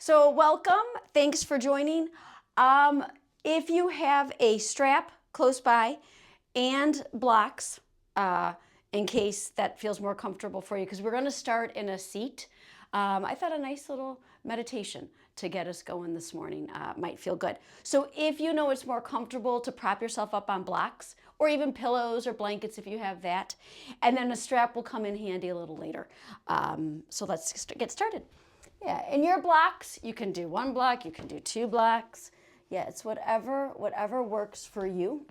So welcome. Thanks for joining. If you have a strap close by and blocks, in case that feels more comfortable for you, because we're going to start in a seat. I thought a nice little meditation to get us going this morning might feel good. So if you know it's more comfortable to prop yourself up on blocks or even pillows or blankets if you have that, and then a strap will come in handy a little later. So let's get started. Yeah, in your blocks, you can do one block, you can do two blocks. Yeah, it's whatever works for you.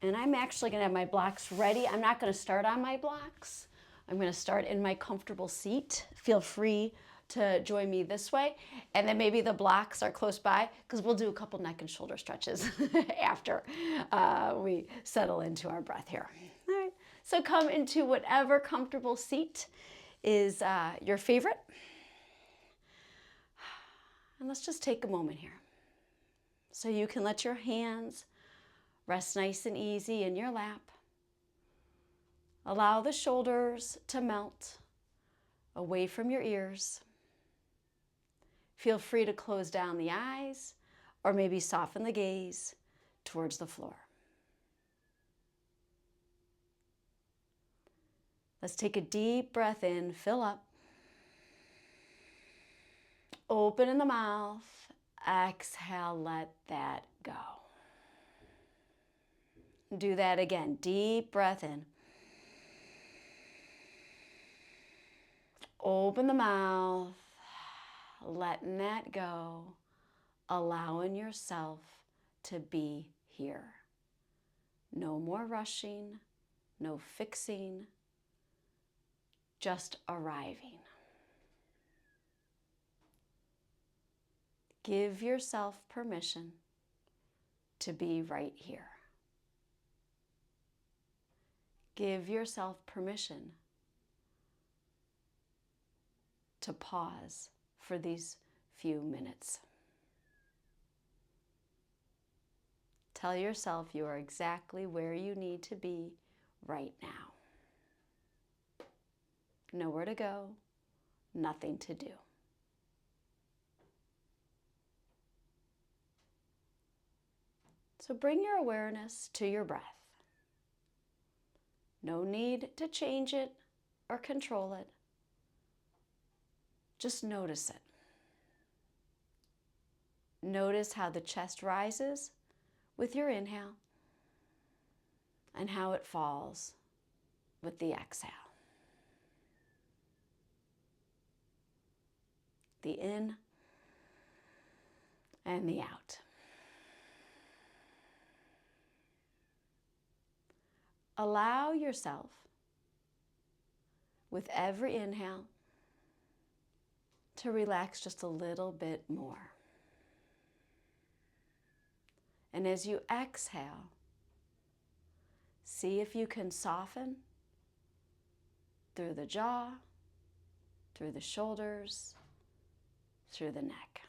And I'm actually going to have my blocks ready. I'm not going to start on my blocks. I'm going to start in my comfortable seat. Feel free to join me this way. And then maybe the blocks are close by because we'll do a couple neck and shoulder stretches after we settle into our breath here. All right, so come into whatever comfortable seat is your favorite. And let's just take a moment here. So you can let your hands rest nice and easy in your lap. Allow the shoulders to melt away from your ears. Feel free to close down the eyes or maybe soften the gaze towards the floor. Let's take a deep breath in, fill up. Open in the mouth, exhale, let that go. Do that again, deep breath in. Open the mouth, letting that go, allowing yourself to be here. No more rushing, no fixing, just arriving. Give yourself permission to be right here. Give yourself permission to pause for these few minutes. Tell yourself you are exactly where you need to be right now. Nowhere to go, nothing to do. So bring your awareness to your breath. No need to change it or control it. Just notice it. Notice how the chest rises with your inhale and how it falls with the exhale. The in and the out. Allow yourself, with every inhale, to relax just a little bit more. And as you exhale, see if you can soften through the jaw, through the shoulders, through the neck.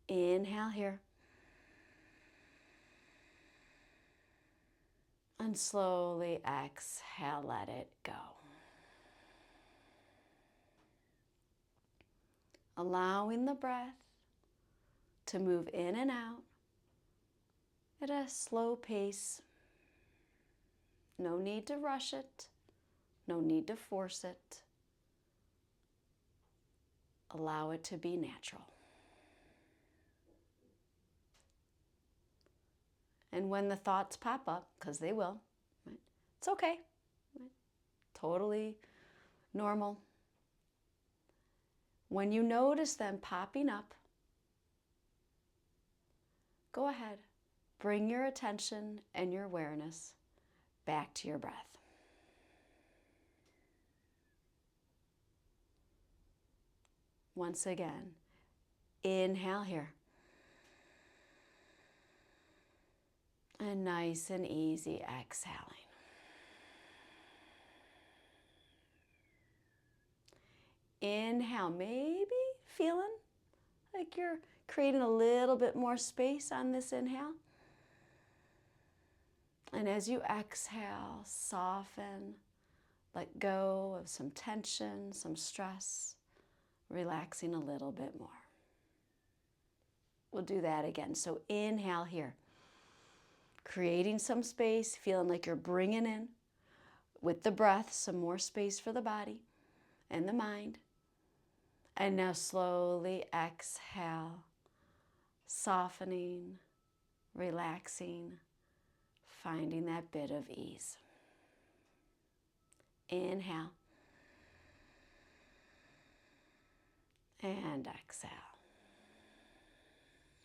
Inhale here. And slowly exhale, let it go. Allowing the breath to move in and out at a slow pace. No need to rush it. No need to force it. Allow it to be natural. And when the thoughts pop up, because they will, right, it's okay. Right? Totally normal. When you notice them popping up, go ahead. Bring your attention and your awareness back to your breath. Once again, inhale here. And nice and easy exhaling. Inhale, maybe feeling like you're creating a little bit more space on this inhale. And as you exhale, soften, let go of some tension, some stress. relaxing a little bit more. We'll do that again. So inhale here, creating some space, feeling like you're bringing in, with the breath, some more space for the body and the mind. And now slowly exhale, softening, relaxing, finding that bit of ease. Inhale. And exhale.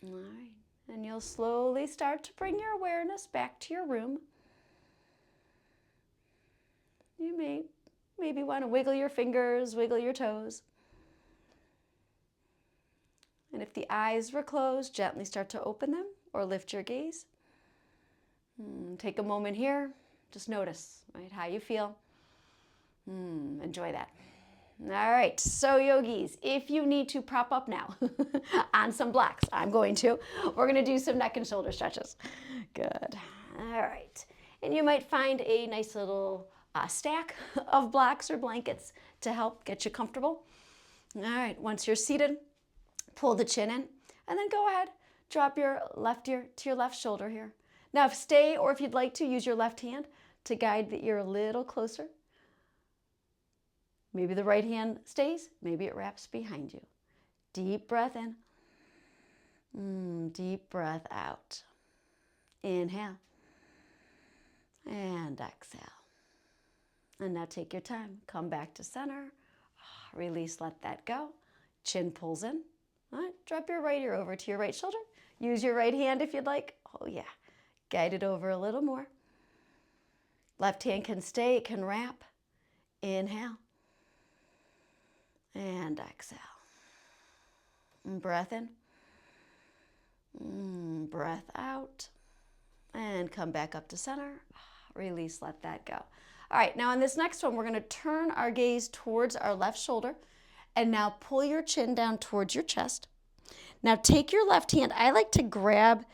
All right. And you'll slowly start to bring your awareness back to your room. You maybe want to wiggle your fingers, wiggle your toes. And if the eyes were closed, gently start to open them or lift your gaze. Take a moment here. Just notice, right, how you feel. Enjoy that. All right, so yogis, if you need to prop up now on some blocks, I'm going to. We're going to do some neck and shoulder stretches. Good. All right. And you might find a nice little stack of blocks or blankets to help get you comfortable. All right, once you're seated, pull the chin in, and then go ahead, drop your left ear to your left shoulder here. Now stay, or if you'd like to, use your left hand to guide the ear a little closer. Maybe the right hand stays, maybe it wraps behind you. Deep breath in. Deep breath out. Inhale. And exhale. And now take your time. Come back to center. Release, let that go. Chin pulls in. All right, drop your right ear over to your right shoulder. Use your right hand if you'd like. Oh yeah, guide it over a little more. Left hand can stay, it can wrap. Inhale. And exhale. Breath in. Breath out. And come back up to center. Release, let that go. All right, now on this next one, we're going to turn our gaze towards our left shoulder. And now pull your chin down towards your chest. Now take your left hand. I like to grab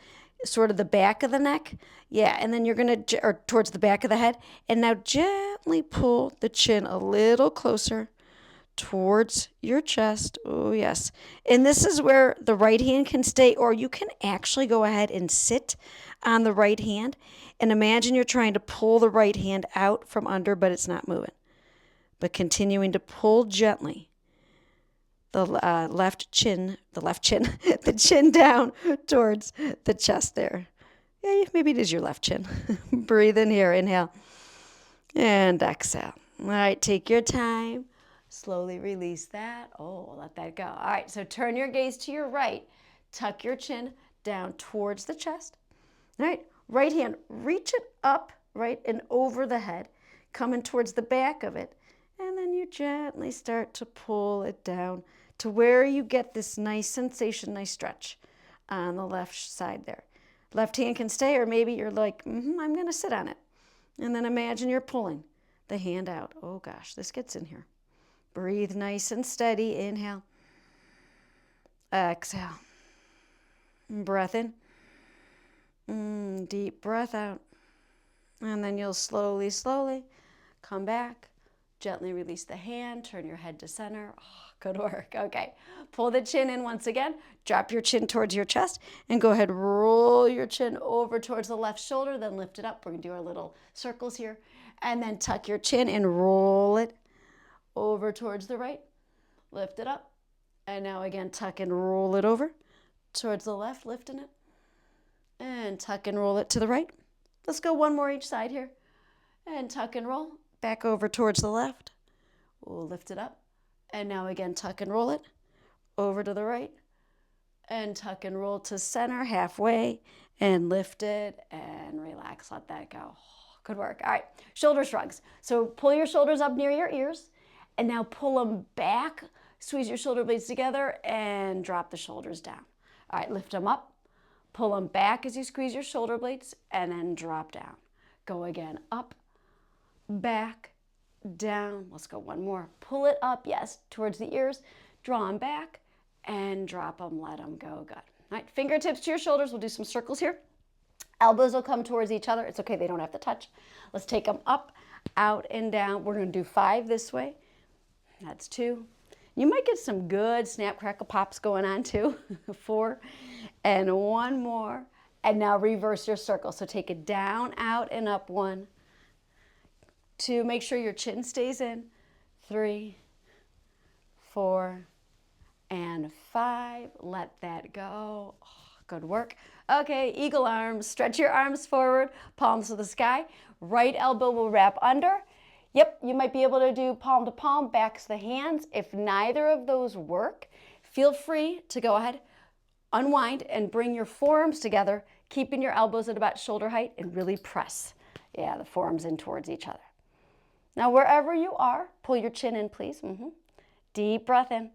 sort of the back of the neck. Yeah, and then you're going to, or towards the back of the head. And now gently pull the chin a little closer towards your chest. Oh, yes. And this is where the right hand can stay, or you can actually go ahead and sit on the right hand. And imagine you're trying to pull the right hand out from under, but it's not moving. But continuing to pull gently the the chin down towards the chest there. Yeah, maybe it is your left chin. Breathe in here, inhale, and exhale. All right, take your time. Slowly release that. Oh, let that go. All right, so turn your gaze to your right. Tuck your chin down towards the chest. All right, right hand, reach it up, right, and over the head, coming towards the back of it. And then you gently start to pull it down to where you get this nice sensation, nice stretch on the left side there. Left hand can stay, or maybe you're like, I'm going to sit on it. And then imagine you're pulling the hand out. Oh gosh, this gets in here. Breathe nice and steady. Inhale. Exhale. Breath in. Deep breath out. And then you'll slowly come back. Gently release the hand. Turn your head to center. Oh, good work. Okay. Pull the chin in once again. Drop your chin towards your chest. And go ahead, roll your chin over towards the left shoulder. Then lift it up. We're going to do our little circles here. And then tuck your chin and roll it over towards the right. Lift it up. And now again, tuck and roll it over towards the left, lifting it. And tuck and roll it to the right. Let's go one more each side here. And tuck and roll back over towards the left. We'll lift it up. And now again, tuck and roll it over to the right. And tuck and roll to center halfway. And lift it and relax. Let that go. Good work. All right, shoulder shrugs. So pull your shoulders up near your ears. And now pull them back. Squeeze your shoulder blades together and drop the shoulders down. All right, lift them up. Pull them back as you squeeze your shoulder blades and then drop down. Go again, up, back, down. Let's go one more. Pull it up, yes, towards the ears. Draw them back and drop them, let them go. Good. All right, fingertips to your shoulders. We'll do some circles here. Elbows will come towards each other. It's okay, they don't have to touch. Let's take them up, out, and down. We're going to do 5 this way. That's 2. You might get some good snap, crackle, pops going on too. 4, and 1 more. And now reverse your circle. So take it down, out, and up. 1, 2, make sure your chin stays in. 3, 4, and 5. Let that go. Oh, good work. Okay, eagle arms. Stretch your arms forward, palms to the sky. Right elbow will wrap under. Yep, you might be able to do palm to palm, back to the hands. If neither of those work, feel free to go ahead, unwind, and bring your forearms together, keeping your elbows at about shoulder height, and really press, the forearms in towards each other. Now, wherever you are, pull your chin in, please. Deep breath in.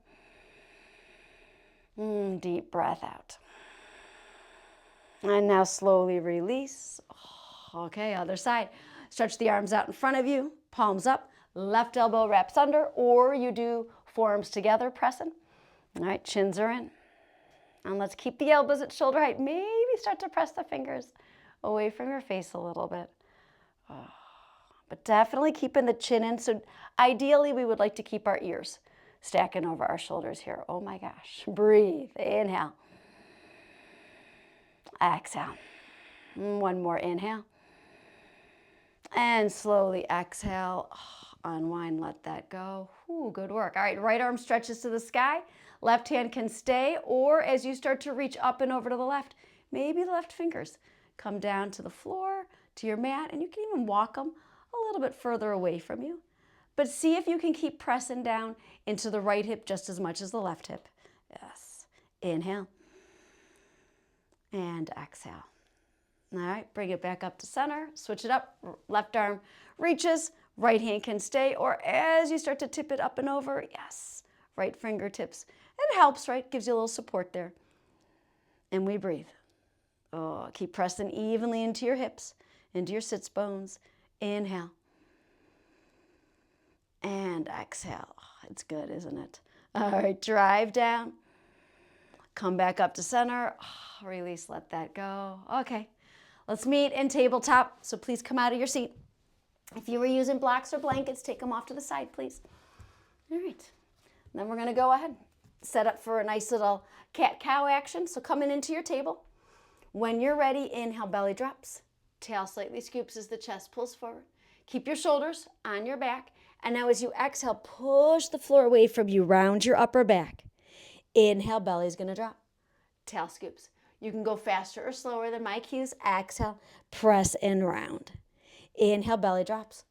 Deep breath out. And now slowly release. Okay, other side. Stretch the arms out in front of you, palms up, left elbow wraps under, or you do forearms together, pressing. All right, chins are in. And let's keep the elbows at shoulder height. Maybe start to press the fingers away from your face a little bit. But definitely keeping the chin in. So ideally, we would like to keep our ears stacking over our shoulders here. Oh my gosh. Breathe. Inhale. Exhale. 1 more inhale. And slowly exhale. Unwind, let that go. Ooh, good work. All right, right arm stretches to the sky. Left hand can stay, or as you start to reach up and over to the left, maybe the left fingers come down to the floor, to your mat, and you can even walk them a little bit further away from you. But see if you can keep pressing down into the right hip just as much as the left hip. Yes. Inhale. And exhale. All right, bring it back up to center. Switch it up. Left arm reaches. Right hand can stay. Or as you start to tip it up and over, yes. Right fingertips. It helps, right? Gives you a little support there. And we breathe. Oh, keep pressing evenly into your hips, into your sits bones. Inhale. And exhale. Oh, it's good, isn't it? All right, drive down. Come back up to center. Oh, release, let that go. Okay, let's meet in tabletop. So please come out of your seat. If you were using blocks or blankets, take them off to the side, please. All right. Then we're going to go ahead, set up for a nice little cat-cow action. So coming into your table. When you're ready, inhale, belly drops. Tail slightly scoops as the chest pulls forward. Keep your shoulders on your back. And now as you exhale, push the floor away from you. Round your upper back. Inhale, belly's going to drop. Tail scoops. You can go faster or slower than my cues. Exhale, press and round. Inhale, belly drops.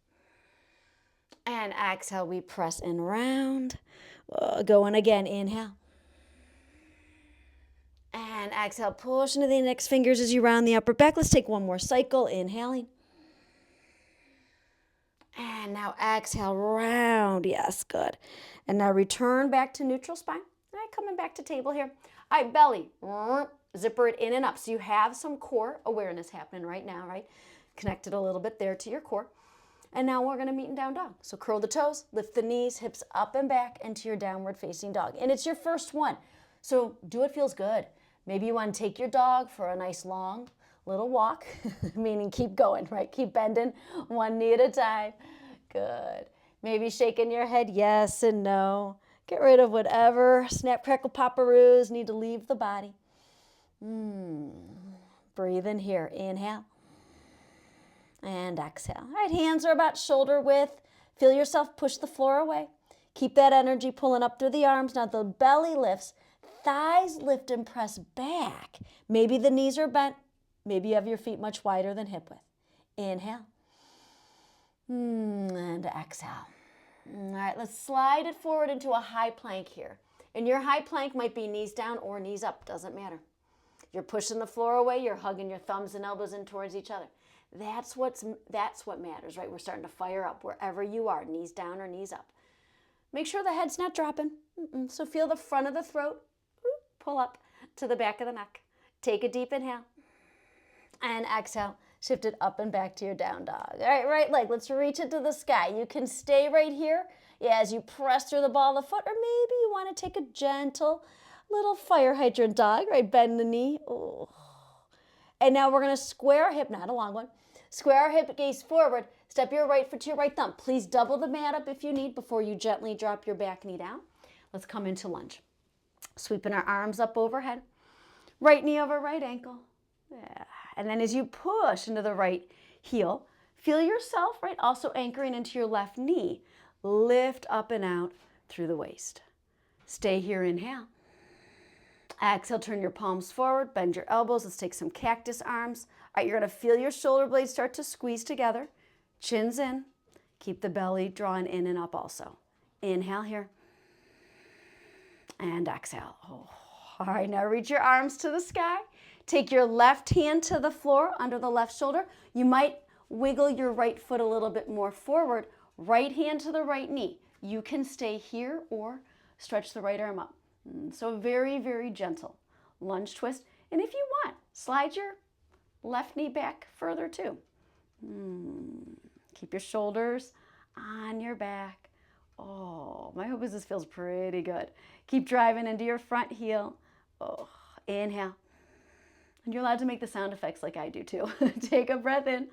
And exhale, we press and round. Going again, inhale. And exhale, push into the index fingers as you round the upper back. Let's take one more cycle, inhaling. And now exhale, round. Yes, good. And now return back to neutral spine. All right, coming back to table here. All right, belly, zipper it in and up. So you have some core awareness happening right now, right? Connect it a little bit there to your core. And now we're going to meet in down dog. So curl the toes, lift the knees, hips up and back into your downward facing dog. And it's your first one. So do what feels good. Maybe you want to take your dog for a nice long little walk, meaning keep going, right? Keep bending one knee at a time. Good. Maybe shaking your head yes and no. Get rid of whatever snap, crackle, pop-a-roos need to leave the body. Breathe in here. Inhale. And exhale. All right, hands are about shoulder width. Feel yourself push the floor away. Keep that energy pulling up through the arms. Now the belly lifts. Thighs lift and press back. Maybe the knees are bent. Maybe you have your feet much wider than hip width. Inhale. And exhale. All right, let's slide it forward into a high plank here. And your high plank might be knees down or knees up. Doesn't matter. You're pushing the floor away. You're hugging your thumbs and elbows in towards each other. That's what matters, right? We're starting to fire up wherever you are, knees down or knees up. Make sure the head's not dropping. So feel the front of the throat. Pull up to the back of the neck. Take a deep inhale. And exhale. Shift it up and back to your down dog. All right, right leg. Let's reach it to the sky. You can stay right here as you press through the ball of the foot, or maybe you want to take a gentle little fire hydrant dog, right? Bend the knee. Oh. And now we're going to square our hip, not a long one. Square our hip, gaze forward. Step your right foot to your right thumb. Please double the mat up if you need before you gently drop your back knee down. Let's come into lunge. Sweeping our arms up overhead. Right knee over right ankle. Yeah. And then as you push into the right heel, feel yourself, right, also anchoring into your left knee. Lift up and out through the waist. Stay here, inhale. Exhale, turn your palms forward, bend your elbows. Let's take some cactus arms. All right, you're going to feel your shoulder blades start to squeeze together. Chins in. Keep the belly drawn in and up also. Inhale here. And exhale. Oh. All right, now reach your arms to the sky. Take your left hand to the floor under the left shoulder. You might wiggle your right foot a little bit more forward. Right hand to the right knee. You can stay here or stretch the right arm up. So very, very gentle. Lunge twist. And if you want, slide your left knee back further too. Keep your shoulders on your back. Oh, my hope is this feels pretty good. Keep driving into your front heel. Oh, inhale. And you're allowed to make the sound effects like I do too. Take a breath in.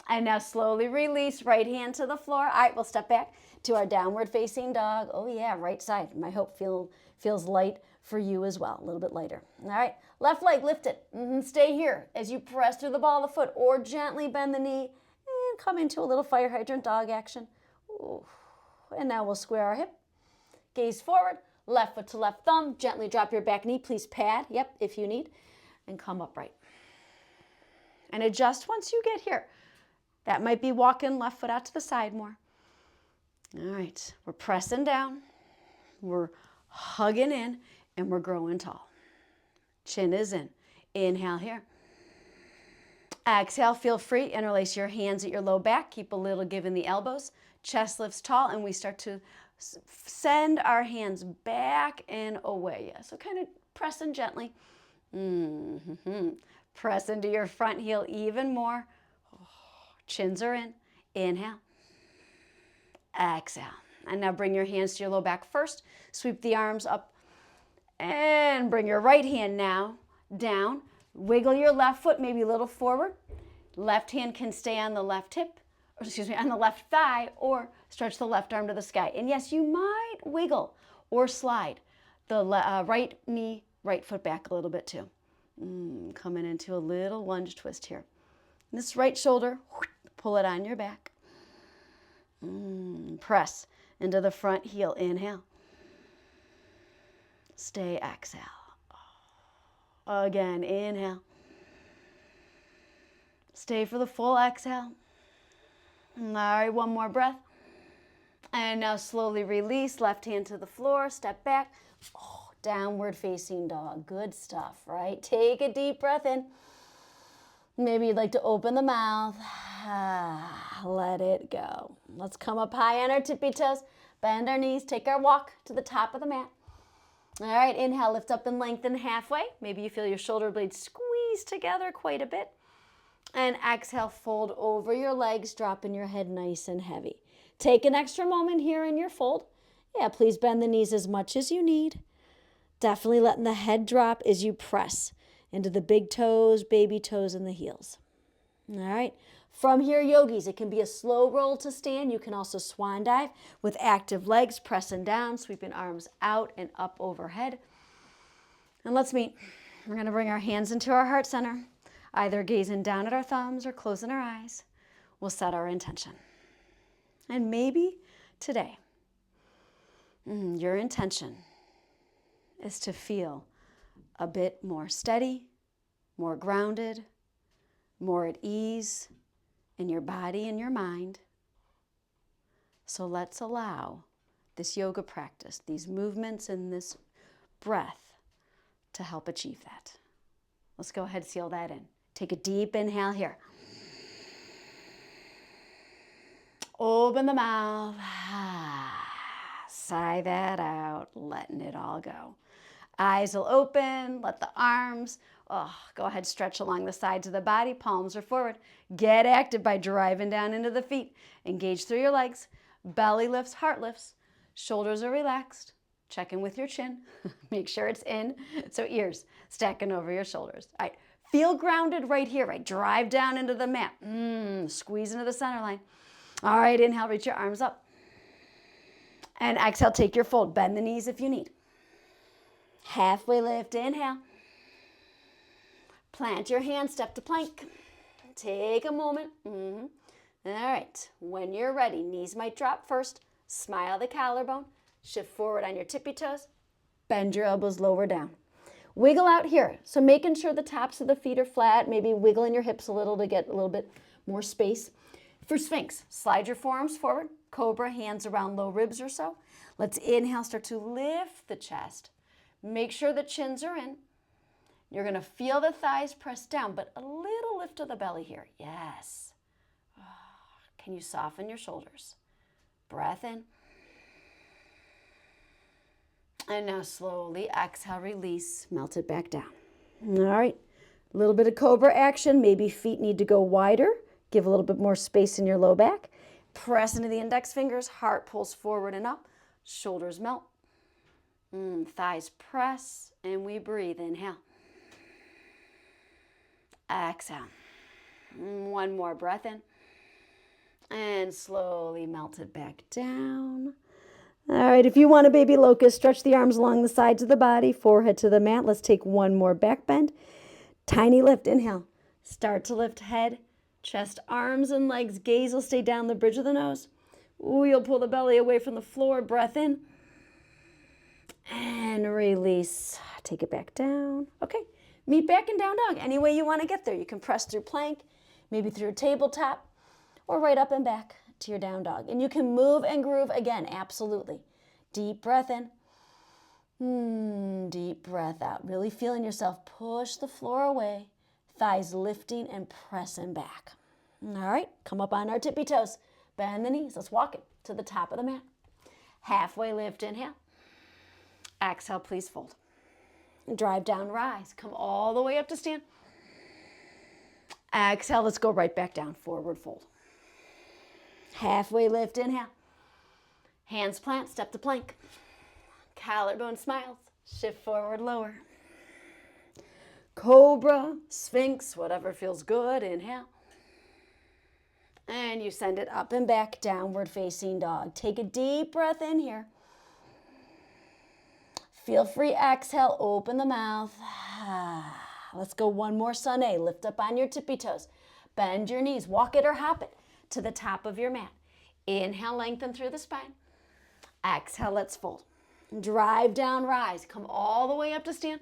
And now slowly release, right hand to the floor. All right, we'll step back to our downward facing dog. Oh yeah, right side. My hope feels light for you as well, a little bit lighter. All right, left leg lifted. Stay here as you press through the ball of the foot or gently bend the knee and come into a little fire hydrant dog action. Ooh. And now we'll square our hip. Gaze forward, left foot to left thumb. Gently drop your back knee. Please pad, yep, if you need. And come upright. And adjust once you get here. That might be walking left foot out to the side more. All right, we're pressing down. We're hugging in, and we're growing tall. Chin is in. Inhale here. Exhale, feel free. Interlace your hands at your low back. Keep a little give in the elbows. Chest lifts tall, and we start to send our hands back and away. Yeah, so kind of pressing gently. Press into your front heel even more. Chins are in. Inhale. Exhale. And now bring your hands to your low back first. Sweep the arms up and bring your right hand now down. Wiggle your left foot maybe a little forward. Left hand can stay on the left hip, or excuse me, on the left thigh, or stretch the left arm to the sky. And yes, you might wiggle or slide the right knee, right foot back a little bit too. Coming into a little lunge twist here. This right shoulder, pull it on your back. Press into the front heel. Inhale. Stay, exhale. Again, inhale. Stay for the full exhale. All right, one more breath. And now slowly release, left hand to the floor, step back. Oh, downward facing dog. Good stuff, right? Take a deep breath in. Maybe you'd like to open the mouth. Let it go. Let's come up high on our tippy toes. Bend our knees. Take our walk to the top of the mat. All right, inhale, lift up and lengthen halfway. Maybe you feel your shoulder blades squeeze together quite a bit. And exhale, fold over your legs, dropping your head nice and heavy. Take an extra moment here in your fold. Yeah, please bend the knees as much as you need. Definitely letting the head drop as you press into the big toes, baby toes, and the heels. All right. From here, yogis, it can be a slow roll to stand. You can also swan dive with active legs, pressing down, sweeping arms out and up overhead. And let's meet. We're going to bring our hands into our heart center, either gazing down at our thumbs or closing our eyes. We'll set our intention. And maybe today, your intention is to feel a bit more steady, more grounded, more at ease in your body and your mind. So let's allow this yoga practice, these movements and this breath to help achieve that. Let's go ahead and seal that in. Take a deep inhale here. Open the mouth. Sigh that out, letting it all go. Eyes will open, let the arms, go ahead, stretch along the sides of the body, palms are forward. Get active by driving down into the feet. Engage through your legs, belly lifts, heart lifts, shoulders are relaxed. Check in with your chin, make sure it's in, so ears stacking over your shoulders. All right, feel grounded right here, right? Drive down into the mat, squeeze into the center line. All right, inhale, reach your arms up. And exhale, take your fold. Bend the knees if you need. Halfway lift, inhale. Plant your hands, step to plank. Take a moment. All right, when you're ready, knees might drop first. Smile the collarbone. Shift forward on your tippy toes. Bend your elbows lower down. Wiggle out here. So making sure the tops of the feet are flat, maybe wiggling your hips a little to get a little bit more space. For Sphinx, slide your forearms forward. Cobra, hands around low ribs or so. Let's inhale, start to lift the chest. Make sure the chins are in. You're going to feel the thighs press down, but a little lift of the belly here. Yes. Can you soften your shoulders? Breath in. And now slowly exhale, release, melt it back down. All right, a little bit of cobra action. Maybe feet need to go wider. Give a little bit more space in your low back. Press into the index fingers. Heart pulls forward and up. Shoulders melt. Thighs press, and we breathe. Inhale. Exhale. One more breath in. And slowly melt it back down. All right, if you want a baby locust, stretch the arms along the sides of the body, forehead to the mat. Let's take one more back bend. Tiny lift, inhale. Start to lift head, chest, arms, and legs. Gaze will stay down the bridge of the nose. Ooh, you'll pull the belly away from the floor. Breath in. And release. Take it back down. Okay, meet back in down dog. Any way you want to get there. You can press through plank, maybe through a tabletop, or right up and back to your down dog. And you can move and groove again, absolutely. Deep breath in. Deep breath out. Really feeling yourself push the floor away. Thighs lifting and pressing back. All right, come up on our tippy toes. Bend the knees. Let's walk it to the top of the mat. Halfway lift, inhale. Exhale, please fold. Drive down, rise. Come all the way up to stand. Exhale, let's go right back down, forward fold. Halfway lift, inhale. Hands plant, step to plank. Collarbone smiles, shift forward, lower. Cobra, Sphinx, whatever feels good, inhale. And you send it up and back, downward facing dog. Take a deep breath in here. Feel free, exhale, open the mouth. Let's go one more sun A. Lift up on your tippy toes. Bend your knees, walk it or hop it to the top of your mat. Inhale, lengthen through the spine. Exhale, let's fold. Drive down, rise. Come all the way up to stand.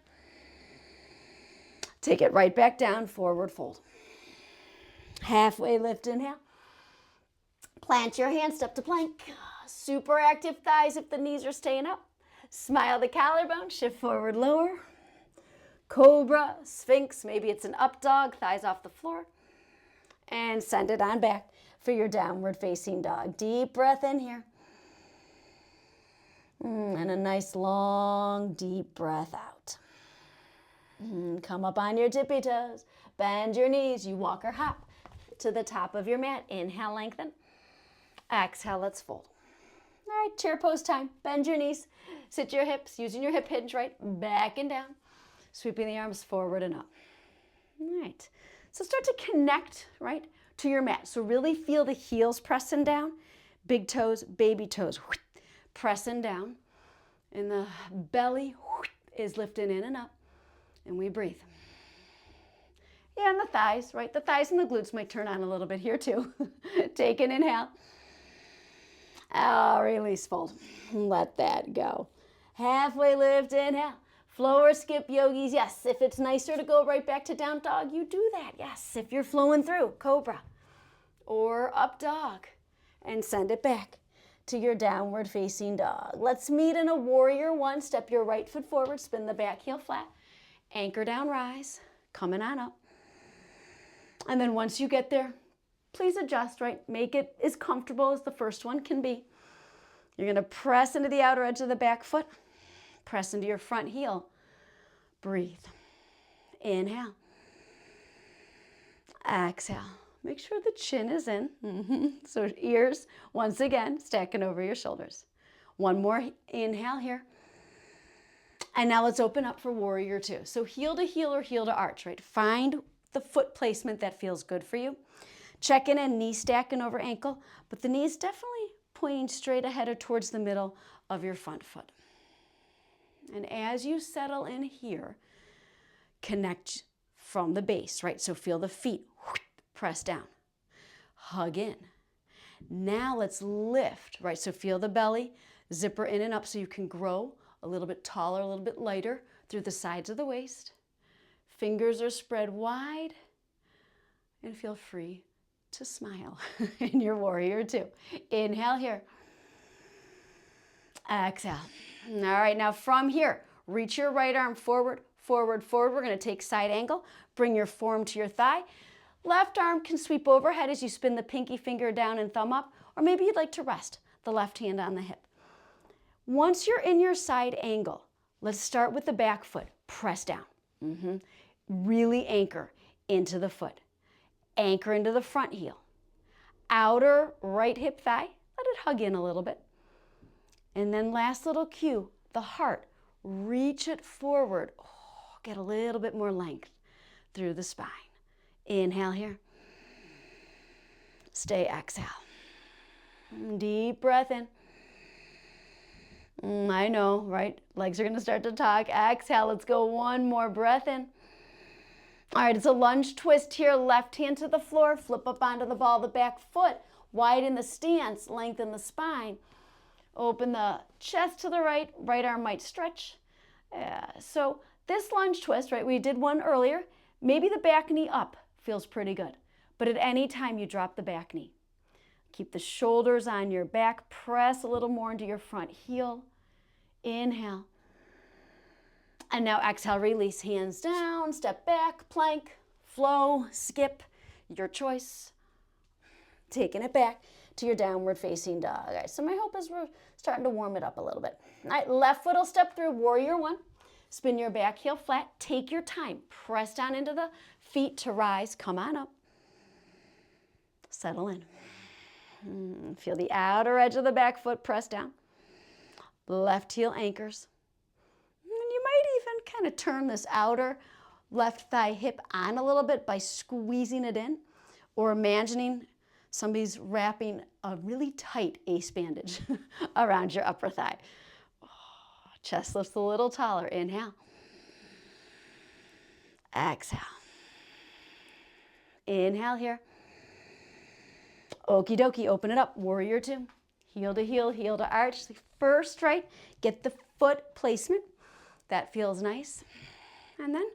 Take it right back down, forward fold. Halfway lift, inhale. Plant your hands, step to plank. Super active thighs if the knees are staying up. Smile the collarbone, shift forward, lower. Cobra, Sphinx, maybe it's an up dog, thighs off the floor. And send it on back for your downward facing dog. Deep breath in here. And a nice long deep breath out. Come up on your tippy toes. Bend your knees. You walk or hop to the top of your mat. Inhale, lengthen. Exhale, let's fold. All right, chair pose time. Bend your knees. Sit your hips, using your hip hinge, right? Back and down. Sweeping the arms forward and up. All right. So start to connect, right, to your mat. So really feel the heels pressing down. Big toes, baby toes, pressing down. And the belly is lifting in and up. And we breathe. Yeah, and the thighs, right? The thighs and the glutes might turn on a little bit here too. Take an inhale. Release, fold. Let that go. Halfway lift, inhale. Flow or skip, yogis. Yes, if it's nicer to go right back to down dog, you do that. Yes, if you're flowing through, cobra or up dog. And send it back to your downward facing dog. Let's meet in a warrior one. Step your right foot forward, spin the back heel flat. Anchor down, rise, coming on up. And then once you get there, please adjust, right? Make it as comfortable as the first one can be. You're gonna press into the outer edge of the back foot, press into your front heel. Breathe. Inhale. Exhale. Make sure the chin is in. So ears, once again, stacking over your shoulders. One more inhale here. And now let's open up for warrior two. So heel to heel or heel to arch, right? Find the foot placement that feels good for you. Checking in, knee stacking over ankle, but the knees definitely pointing straight ahead or towards the middle of your front foot. And as you settle in here, connect from the base, right? So feel the feet press down, hug in. Now let's lift, right? So feel the belly, zipper in and up so you can grow a little bit taller, a little bit lighter through the sides of the waist. Fingers are spread wide and feel free to smile in your warrior two. Inhale here. Exhale. All right, now from here, reach your right arm forward, forward, forward. We're going to take side angle. Bring your forearm to your thigh. Left arm can sweep overhead as you spin the pinky finger down and thumb up, or maybe you'd like to rest the left hand on the hip. Once you're in your side angle, let's start with the back foot. Press down. Really anchor into the foot. Anchor into the front heel. Outer right hip thigh, let it hug in a little bit. And then last little cue, the heart. Reach it forward. Oh, get a little bit more length through the spine. Inhale here. Stay, exhale. Deep breath in. I know, right? Legs are going to start to talk. Exhale. Let's go one more breath in. All right, it's a lunge twist here. Left hand to the floor. Flip up onto the ball of the back foot. Widen the stance. Lengthen the spine. Open the chest to the right. Right arm might stretch. So this lunge twist, right? We did one earlier. Maybe the back knee up feels pretty good. But at any time you drop the back knee. Keep the shoulders on your back. Press a little more into your front heel. Inhale. And now exhale, release, hands down, step back, plank, flow, skip, your choice. Taking it back to your downward facing dog. All right, so my hope is we're starting to warm it up a little bit. All right, left foot will step through, warrior one. Spin your back heel flat, take your time. Press down into the feet to rise, come on up. Settle in. Feel the outer edge of the back foot press down. Left heel anchors. You might even kind of turn this outer left thigh hip on a little bit by squeezing it in, or imagining somebody's wrapping a really tight ace bandage around your upper thigh. Chest lifts a little taller. Inhale. Exhale. Inhale here. Okie dokie, open it up. Warrior two. Heel to arch. First, right, get the foot placement. That feels nice. And then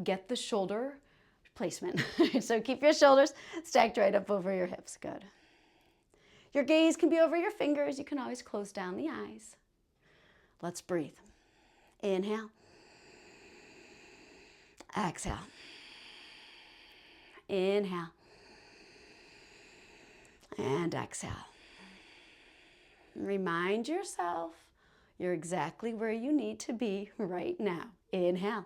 get the shoulder placement. So keep your shoulders stacked right up over your hips. Good. Your gaze can be over your fingers. You can always close down the eyes. Let's breathe. Inhale. Exhale. Inhale. And exhale. Remind yourself you're exactly where you need to be right now. Inhale.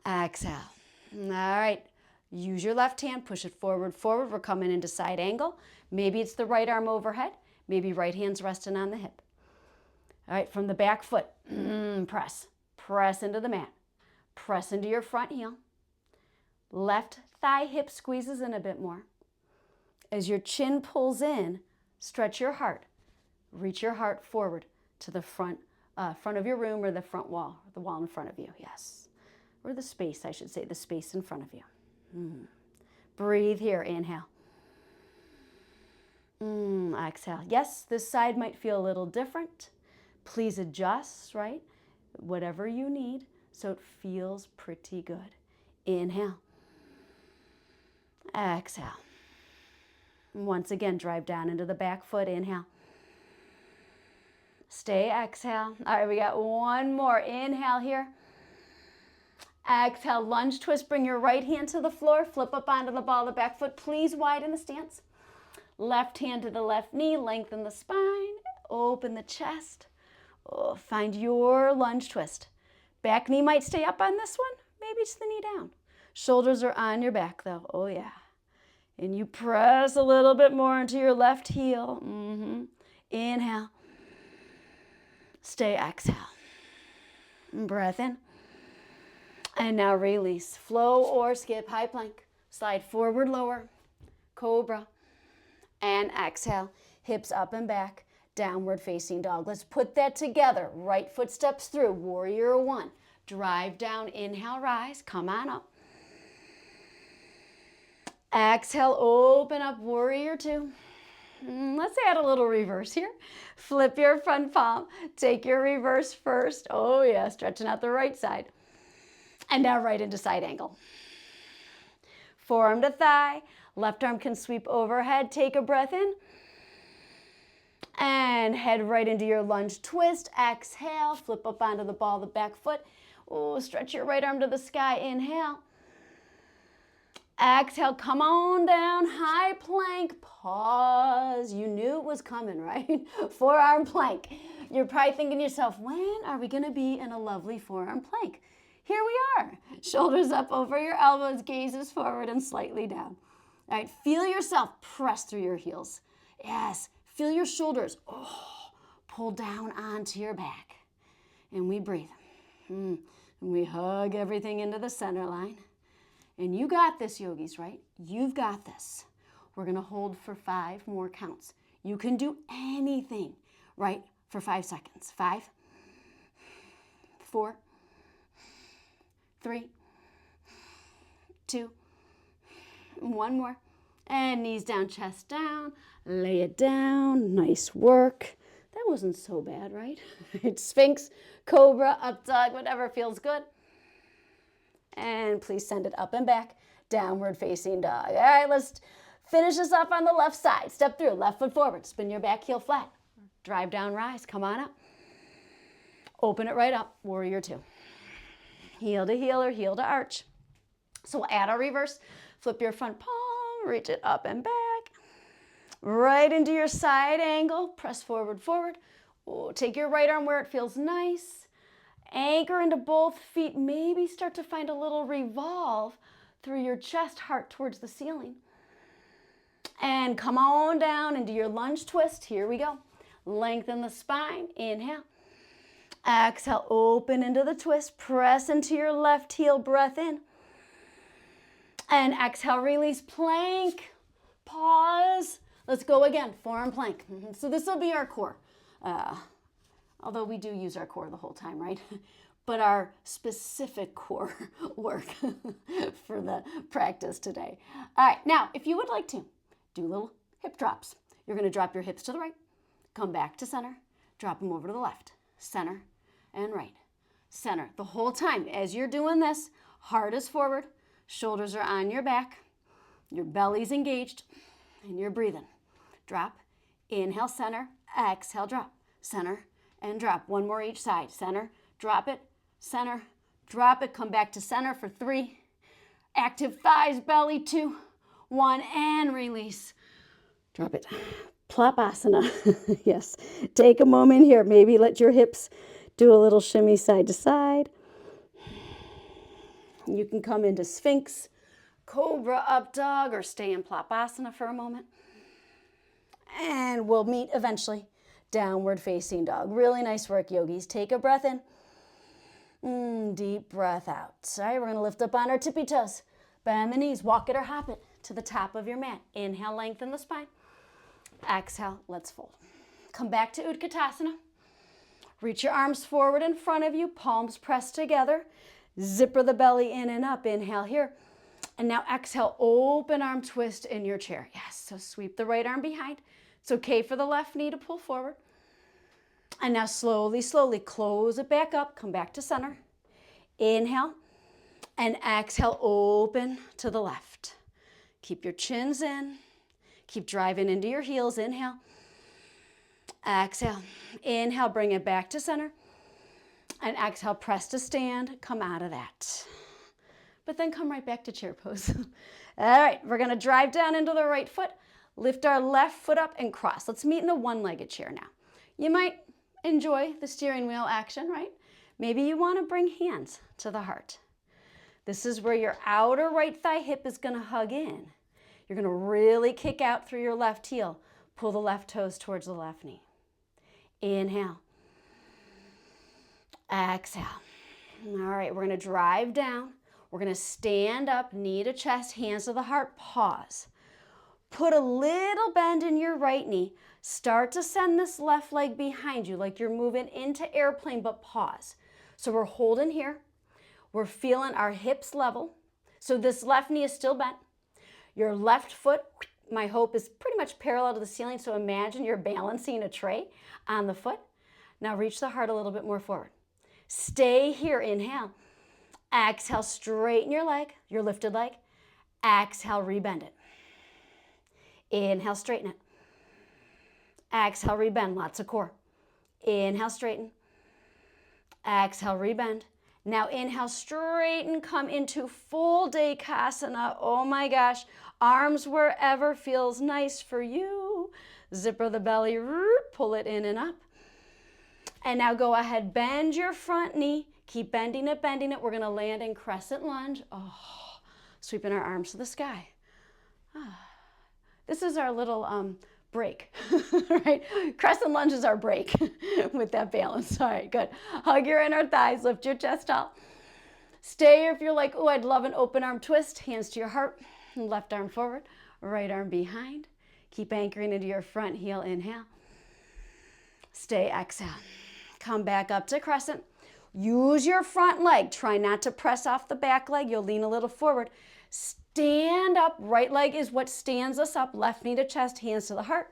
Exhale. All right. Use your left hand. Push it forward, forward. We're coming into side angle. Maybe it's the right arm overhead. Maybe right hand's resting on the hip. All right. From the back foot, press. Press into the mat. Press into your front heel. Left thigh hip squeezes in a bit more. As your chin pulls in, stretch your heart. Reach your heart forward to the front of your room, or the front wall, the wall in front of you, yes. Or the space, I should say, the space in front of you. Breathe here, inhale. Exhale. Yes, this side might feel a little different. Please adjust, right? Whatever you need so it feels pretty good. Inhale. Exhale. Once again, drive down into the back foot. Inhale. Stay, exhale. All right, we got one more. Inhale here. Exhale, lunge twist. Bring your right hand to the floor. Flip up onto the ball of the back foot. Please widen the stance. Left hand to the left knee. Lengthen the spine. Open the chest. Oh, find your lunge twist. Back knee might stay up on this one. Maybe it's the knee down. Shoulders are on your back though. Oh yeah. And you press a little bit more into your left heel. Inhale. Stay, exhale. Breath in. And now release. Flow or skip, high plank. Slide forward, lower. Cobra. And exhale, hips up and back, downward facing dog. Let's put that together. Right foot steps through, warrior one. Drive down, inhale, rise, come on up. Exhale, open up, warrior two. Let's add a little reverse here. Flip your front palm, take your reverse first. Oh yeah, stretching out the right side. And now right into side angle. Forearm to thigh, left arm can sweep overhead, take a breath in. And head right into your lunge twist. Exhale, flip up onto the ball of the back foot. Oh, stretch your right arm to the sky, inhale. Exhale, come on down, high plank, pause. You knew it was coming, right? Forearm plank. You're probably thinking to yourself, when are we gonna be in a lovely forearm plank? Here we are. Shoulders up over your elbows, gazes forward and slightly down. All right, feel yourself press through your heels. Yes, feel your shoulders, pull down onto your back. And we breathe. And we hug everything into the center line. And you got this, yogis, right? You've got this. We're gonna hold for 5 more counts. You can do anything, right, for 5 seconds. 5, 4, 3, 2, 1 more. And knees down, chest down, lay it down, nice work. That wasn't so bad, right? Sphinx, cobra, up dog, whatever feels good. And please send it up and back, downward facing dog. All right, let's finish this up on the left side. Step through, left foot forward, spin your back heel flat. Drive down, rise, come on up. Open it right up, warrior two. Heel to heel or heel to arch. So we'll add our reverse, flip your front palm, reach it up and back. Right into your side angle, press forward, forward. Oh, take your right arm where it feels nice. Anchor into both feet, maybe start to find a little revolve through your chest, heart towards the ceiling. And come on down into your lunge twist. Here we go. Lengthen the spine, inhale. Exhale, open into the twist, press into your left heel, breath in. And exhale, release, plank, pause. Let's go again, forearm plank. So this will be our core. Although we do use our core the whole time, right? But our specific core work for the practice today. All right, now, if you would like to, do little hip drops. You're gonna drop your hips to the right, come back to center, drop them over to the left, center and right, center. The whole time, as you're doing this, heart is forward, shoulders are on your back, your belly's engaged, and you're breathing. Drop, inhale, center, exhale, drop, center, and drop. 1 more each side. Center, drop it, center, drop it. Come back to center for 3. Active thighs, belly, 2, 1, and release. Drop it. Plopasana. Yes. Take a moment here. Maybe let your hips do a little shimmy side to side. You can come into Sphinx, Cobra, Up Dog, or stay in Plopasana for a moment. And we'll meet eventually. Downward facing dog. Really nice work, yogis. Take a breath in. Deep breath out. All right, we're going to lift up on our tippy toes. Bend the knees. Walk it or hop it to the top of your mat. Inhale, lengthen the spine. Exhale, let's fold. Come back to Utkatasana. Reach your arms forward in front of you. Palms pressed together. Zipper the belly in and up. Inhale here. And now exhale, open arm twist in your chair. Yes, so sweep the right arm behind. It's okay for the left knee to pull forward. And now slowly, slowly close it back up. Come back to center. Inhale. And exhale, open to the left. Keep your chins in. Keep driving into your heels. Inhale. Exhale. Inhale, bring it back to center. And exhale, press to stand. Come out of that. But then come right back to chair pose. All right, we're going to drive down into the right foot. Lift our left foot up and cross. Let's meet in a one-legged chair now. You might enjoy the steering wheel action, right? Maybe you want to bring hands to the heart. This is where your outer right thigh hip is going to hug in. You're going to really kick out through your left heel. Pull the left toes towards the left knee. Inhale. Exhale. All right, we're going to drive down. We're going to stand up, knee to chest, hands to the heart, pause. Put a little bend in your right knee. Start to send this left leg behind you like you're moving into airplane, but pause. So we're holding here. We're feeling our hips level. So this left knee is still bent. Your left foot, my hope, is pretty much parallel to the ceiling. So imagine you're balancing a tray on the foot. Now reach the heart a little bit more forward. Stay here, inhale. Exhale, straighten your leg, your lifted leg. Exhale, rebend it. Inhale, straighten it. Exhale, rebend, lots of core. Inhale, straighten. Exhale, rebend. Now inhale, straighten, come into full Gomukhasana. Oh my gosh, arms wherever feels nice for you. Zipper the belly, pull it in and up. And now go ahead, bend your front knee. Keep bending it, bending it. We're gonna land in crescent lunge. Oh, sweeping our arms to the sky. This is our little break, right? Crescent lunge is our break with that balance. All right, good. Hug your inner thighs, lift your chest tall. Stay if you're like, oh, I'd love an open arm twist. Hands to your heart, left arm forward, right arm behind. Keep anchoring into your front heel, inhale. Stay, exhale. Come back up to crescent. Use your front leg. Try not to press off the back leg. You'll lean a little forward. Stand up. Right leg is what stands us up. Left knee to chest, hands to the heart.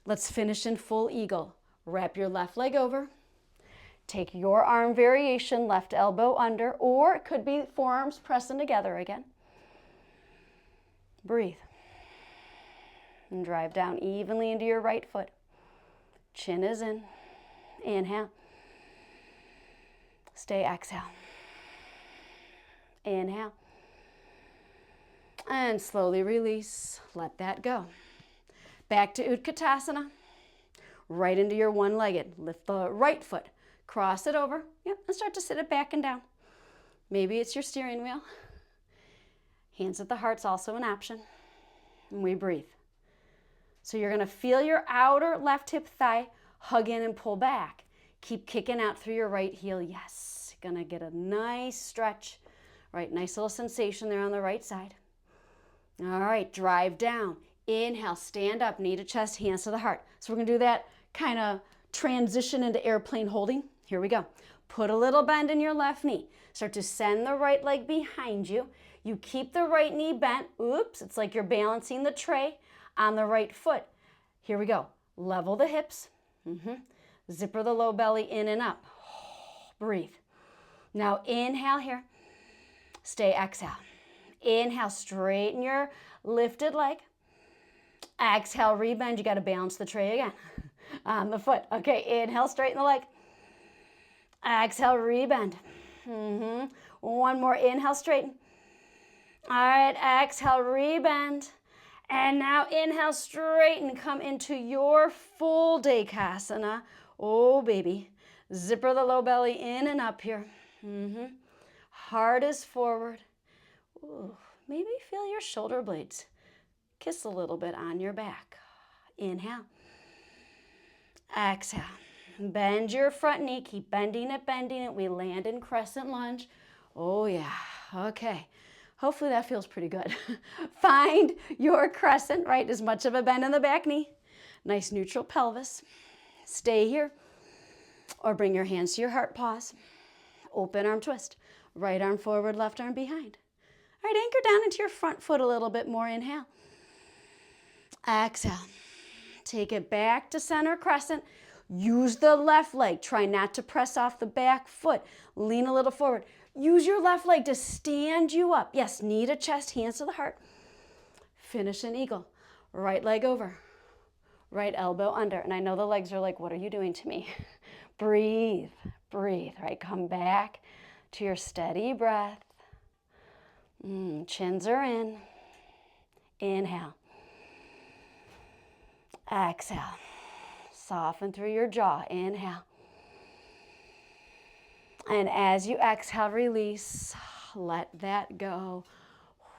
Let's finish in full eagle. Wrap your left leg over. Take your arm variation, left elbow under, or it could be forearms pressing together again. Breathe. And drive down evenly into your right foot. Chin is in. Inhale. Stay, exhale. Inhale. And slowly release. Let that go. Back to Utkatasana. Right into your one-legged. Lift the right foot. Cross it over. Yep, and start to sit it back and down. Maybe it's your steering wheel. Hands at the heart's also an option. And we breathe. So you're going to feel your outer left hip thigh hug in and pull back. Keep kicking out through your right heel. Yes. Gonna get a nice stretch. Right, nice little sensation there on the right side. All right, drive down. Inhale, stand up, knee to chest, hands to the heart. So we're gonna do that kind of transition into airplane holding. Here we go. Put a little bend in your left knee. Start to send the right leg behind you. You keep the right knee bent. Oops, it's like you're balancing the tray on the right foot. Here we go. Level the hips. Zipper the low belly in and up. Breathe. Now inhale here. Stay, exhale. Inhale, straighten your lifted leg. Exhale, rebend. You got to balance the tray again on the foot. Okay, inhale, straighten the leg. Exhale, rebend. One more, inhale, straighten. All right, exhale, rebend. And now inhale, straighten. Come into your full Gomukhasana. Oh, baby. Zipper the low belly in and up here. Heart is forward. Ooh, maybe feel your shoulder blades kiss a little bit on your back. Inhale. Exhale. Bend your front knee. Keep bending it, bending it. We land in crescent lunge. Oh, yeah. Okay. Hopefully that feels pretty good. Find your crescent, right? As much of a bend in the back knee. Nice neutral pelvis. Stay here. Or bring your hands to your heart, pause. Open arm twist. Right arm forward, left arm behind. All right, anchor down into your front foot a little bit more. Inhale. Exhale. Take it back to center crescent. Use the left leg. Try not to press off the back foot. Lean a little forward. Use your left leg to stand you up. Yes, knee to chest, hands to the heart. Finish an eagle. Right leg over. Right elbow under. And I know the legs are like, what are you doing to me? Breathe, breathe, right? Come back to your steady breath. Chins are in. Inhale. Exhale. Soften through your jaw. Inhale. And as you exhale, release. Let that go.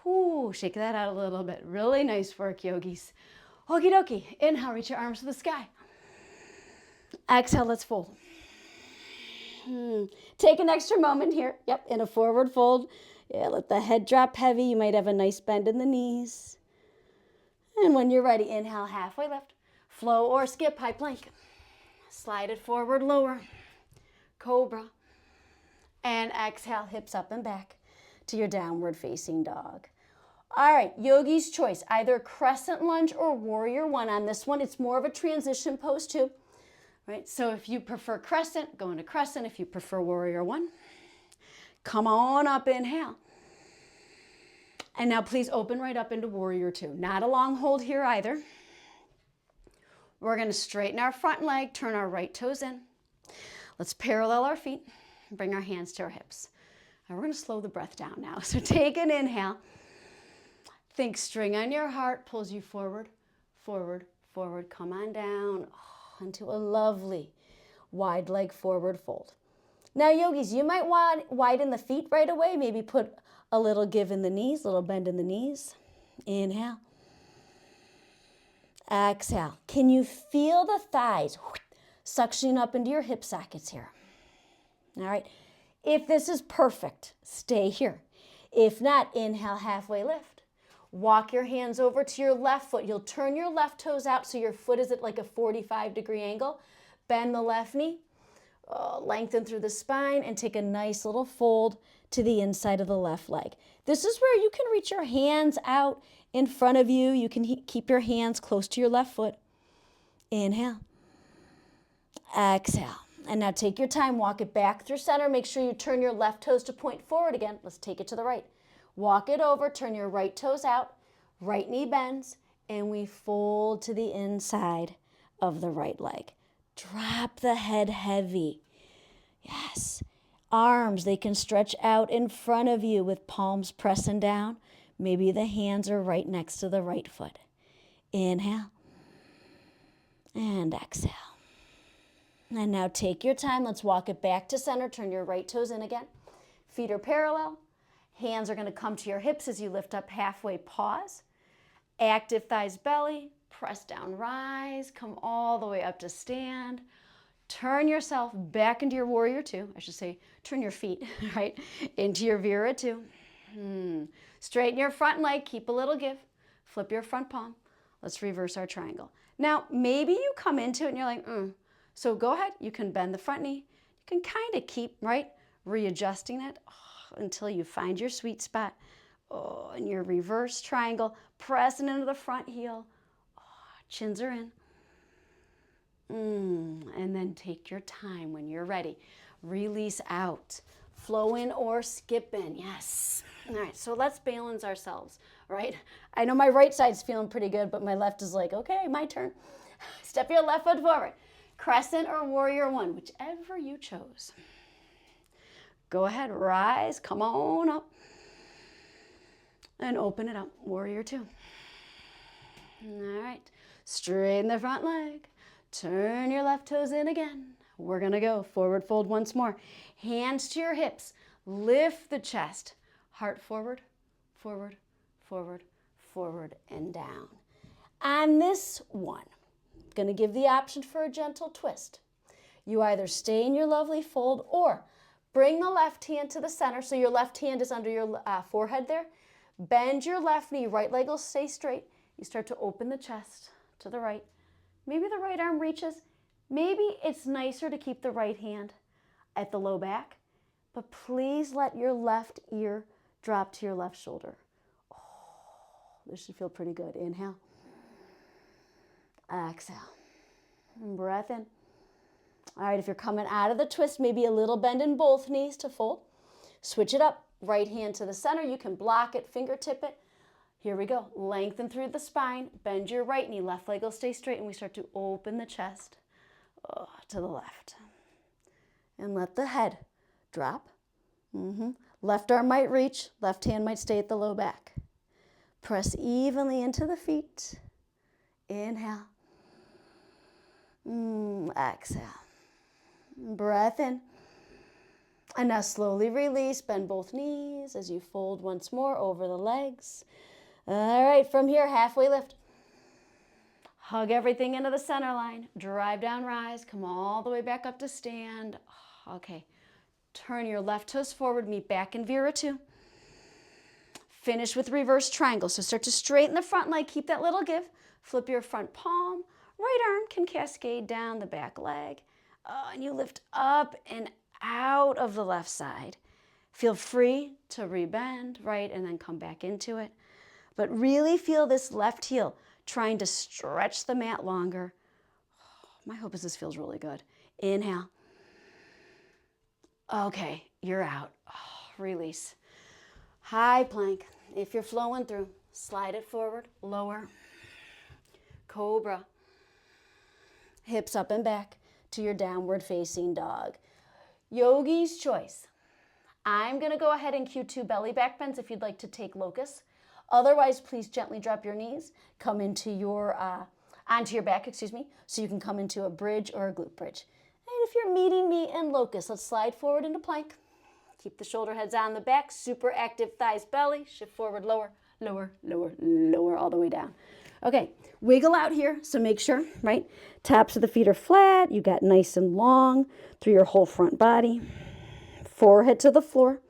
Whoo, shake that out a little bit. Really nice work, yogis. Okie dokie. Inhale, reach your arms to the sky. Exhale, let's fold. Take an extra moment here. Yep, in a forward fold. Yeah, let the head drop heavy. You might have a nice bend in the knees. And when you're ready, inhale, halfway lift. Flow or skip, high plank. Slide it forward, lower. Cobra. And exhale, hips up and back to your downward facing dog. All right, yogi's choice, either crescent lunge or warrior one. On this one, it's more of a transition pose too. Right? So if you prefer crescent, go into crescent. If you prefer warrior one, come on up, inhale. And now please open right up into warrior two. Not a long hold here either. We're going to straighten our front leg, turn our right toes in. Let's parallel our feet, bring our hands to our hips. And we're going to slow the breath down now. So take an inhale. Think string on your heart pulls you forward, forward, forward. Come on down into a lovely wide leg forward fold. Now, yogis, you might want widen the feet right away. Maybe put a little give in the knees, a little bend in the knees. Inhale. Exhale. Can you feel the thighs suctioning up into your hip sockets here? All right. If this is perfect, stay here. If not, inhale, halfway lift. Walk your hands over to your left foot. You'll turn your left toes out so your foot is at like a 45-degree angle. Bend the left knee. Lengthen through the spine and take a nice little fold to the inside of the left leg. This is where you can reach your hands out in front of you. You can keep your hands close to your left foot. Inhale. Exhale. And now take your time. Walk it back through center. Make sure you turn your left toes to point forward again. Let's take it to the right. Walk it over. Turn your right toes out. Right knee bends. And we fold to the inside of the right leg. Drop the head heavy. Yes. Arms, they can stretch out in front of you with palms pressing down. Maybe the hands are right next to the right foot. Inhale. And exhale. And now take your time. Let's walk it back to center. Turn your right toes in again. Feet are parallel. Hands are going to come to your hips as you lift up halfway. Pause. Active thighs, belly. Press down, rise. Come all the way up to stand. Turn yourself back into your warrior two. I should say, turn your feet, right, into your Vira two. Straighten your front leg. Keep a little give. Flip your front palm. Let's reverse our triangle. Now, maybe you come into it and you're like, So go ahead. You can bend the front knee. You can kind of keep, right, readjusting it until you find your sweet spot. In your reverse triangle, pressing into the front heel. Chins are in. And then take your time when you're ready. Release out. Flow in or skip in. Yes. All right, so let's balance ourselves, right? I know my right side's feeling pretty good, but my left is like, okay, my turn. Step your left foot forward. Crescent or warrior one, whichever you chose. Go ahead, rise, come on up. And open it up, warrior two. All right, straighten the front leg. Turn your left toes in again. We're gonna go forward fold once more. Hands to your hips. Lift the chest. Heart forward, forward, forward, forward, and down. On this one, I'm gonna give the option for a gentle twist. You either stay in your lovely fold or bring the left hand to the center so your left hand is under your forehead there. Bend your left knee, right leg will stay straight. You start to open the chest to the right. Maybe the right arm reaches. Maybe it's nicer to keep the right hand at the low back, but please let your left ear drop to your left shoulder. This should feel pretty good. Inhale. Exhale. And breath in. All right, if you're coming out of the twist, maybe a little bend in both knees to fold. Switch it up. Right hand to the center. You can block it, fingertip it. Here we go. Lengthen through the spine. Bend your right knee. Left leg will stay straight. And we start to open the chest to the left. And let the head drop. Left arm might reach. Left hand might stay at the low back. Press evenly into the feet. Inhale. Exhale. Breath in. And now slowly release. Bend both knees as you fold once more over the legs. All right, from here, halfway lift. Hug everything into the center line. Drive down, rise. Come all the way back up to stand. Okay. Turn your left toes forward. Meet back in Vira two. Finish with reverse triangle. So start to straighten the front leg. Keep that little give. Flip your front palm. Right arm can cascade down the back leg. And you lift up and out of the left side. Feel free to rebend, right, and then come back into it. But really feel this left heel trying to stretch the mat longer. My hope is this feels really good. Inhale. Okay, you're out. Release. High plank. If you're flowing through, slide it forward, lower. Cobra. Hips up and back to your downward facing dog. Yogi's choice. I'm going to go ahead and cue 2 belly back bends if you'd like to take locust. Otherwise, please gently drop your knees. Come into your, onto your back, so you can come into a bridge or a glute bridge. And if you're meeting me in locust, let's slide forward into plank. Keep the shoulder heads on the back, super active thighs, belly. Shift forward, lower, lower, lower, lower, all the way down. Okay, wiggle out here, so make sure, right? Tops of the feet are flat. You got nice and long through your whole front body. Forehead to the floor.